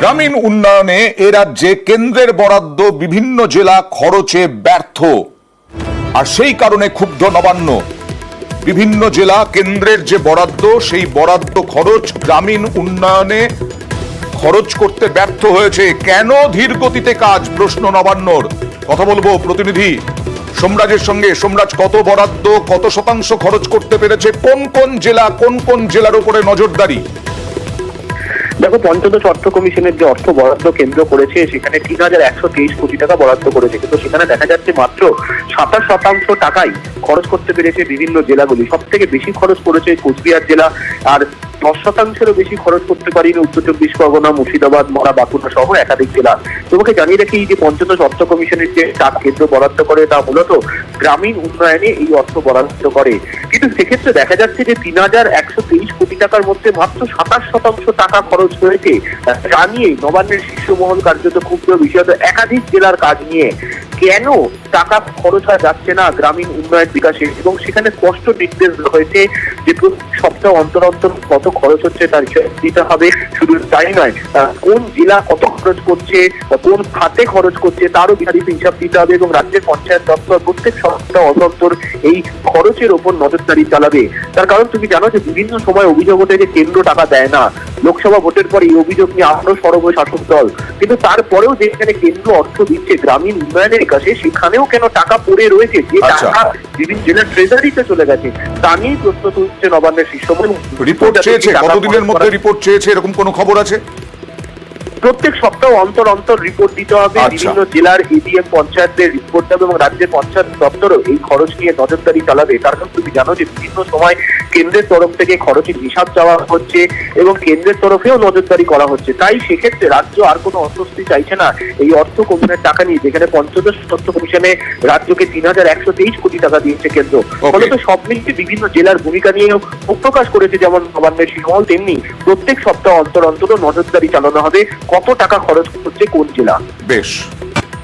গ্রামীণ উন্নয়নে এ রাজ্যে কেন্দ্রের বরাদ্দ বিভিন্ন জেলা খরচে ব্যর্থ, আর সেই কারণে ক্ষুব্ধ নবান্ন। বিভিন্ন জেলা কেন্দ্রের যে বরাদ্দ, সেই বরাদ্দ খরচ গ্রামীণ উন্নয়নে খরচ করতে ব্যর্থ হয়েছে। কেন ধীর গতিতে কাজ, প্রশ্ন নবান্নর। কথা বলবো প্রতিনিধি সোমরাজের সঙ্গে। সোমরাজ, কত বরাদ্দ, কত শতাংশ খরচ করতে পেরেছে, কোন কোন জেলা, কোন কোন জেলার উপরে নজরদারি? দেখো, পঞ্চদশ অর্থ কমিশনের যে অর্থ বরাদ্দ কেন্দ্র করেছে সেখানে ৩,১২৩ কোটি টাকা বরাদ্দ করেছে, কিন্তু সেখানে দেখা যাচ্ছে মাত্র ২৭% টাকাই খরচ করতে পেরেছে বিভিন্ন জেলাগুলি। সব থেকে বেশি খরচ করেছে কোচবিহার জেলা, আর ১০%-এরও বেশি খরচ করতে পারেনি উত্তর চব্বিশ পরগনা, মুর্শিদাবাদ, মরা, বাঁকুড়া সহ একাধিক জেলা। তোমাকে জানিয়ে রাখি, যে পঞ্চদশ অর্থ কমিশনের যে টাকা কেন্দ্র বরাদ্দ করে তা মূলত গ্রামীণ উন্নয়নে এই অর্থ বরাদ্দ করে। কিন্তু সেক্ষেত্রে দেখা যাচ্ছে যে ৩,১২৩ কোটি টাকার মধ্যে মাত্র ২৭% টাকা খরচ হয়েছে। তা নিয়ে নবান্নের শীর্ষ মহল কার্যত ক্ষুব্ধ, বিশেষত একাধিক জেলার কাজ নিয়ে। কেন টাকা খরচ হয়ে যাচ্ছে না গ্রামীণ উন্নয়ন বিকাশে, এবং সেখানে স্পষ্ট নির্দেশ হয়েছে যে প্রতি সপ্তাহ অন্তর অন্তর কত খরচ হচ্ছে তার হিসাব দিতে হবে। শুধু তাই নয়, কোন জেলা কত খরচ করছে, কোন খাতে খরচ করছে তারও বিহারিত হিসাব দিতে হবে, এবং রাজ্যের পঞ্চায়েত দপ্তর প্রত্যেক সপ্তাহ অন্তর এই খরচের ওপর নজরদারি চালাবে। তার কারণ তুমি জানো যে বিভিন্ন সময় অভিযোগ ওঠে যে কেন্দ্র টাকা দেয় না। লোকসভা ভোটের পর এই অভিযোগ নিয়ে আরো সরব শাসক দল, কিন্তু তারপরেও যেখানে কেন্দ্র অর্থ দিচ্ছে গ্রামীণ উন্নয়নের কাছে, সেখানেও কেন টাকা পড়ে রয়েছে, যে টাকা বিভিন্ন জেলার ট্রেজারিতে চলে গেছে, তা নিয়ে প্রশ্ন তুলছে নবান্নের শীর্ষ মহল। রিপোর্ট চেয়েছে, কতদিনের মধ্যে রিপোর্ট চেয়েছে, এরকম কোনো খবর আছে? প্রত্যেক সপ্তাহ অন্তর অন্তর রিপোর্ট দিতে হবে। বিভিন্ন জেলার এডিএম পঞ্চায়েতদের রিপোর্ট দেবে, এবং রাজ্যের পঞ্চায়েত দপ্তরও এই খরচ নিয়ে নজরদারি চালাবে। তার কারণ তুমি জানো যে বিভিন্ন সময় কেন্দ্রের তরফ থেকে খরচের হিসাব চাওয়া হচ্ছে, এবং কেন্দ্রের তরফেও নজরদারি করা হচ্ছে। তাই সেক্ষেত্রে রাজ্য আর কোনো অস্বস্তি চাইছে না এই অর্থ কমিশনের টাকা নিয়ে, যেখানে পঞ্চদশ অর্থ কমিশনে রাজ্যকে ৩,১২৩ কোটি টাকা দিয়েছে কেন্দ্র। ফলত সব মিলিয়ে বিভিন্ন জেলার ভূমিকা নিয়েও প্রকাশ করেছে যেমন নবান্নের শীর্ষমহল, তেমনি প্রত্যেক সপ্তাহ অন্তর অন্তর নজরদারি চালানো হবে কত টাকা খরচ করছে কোন জেলা। বেশ।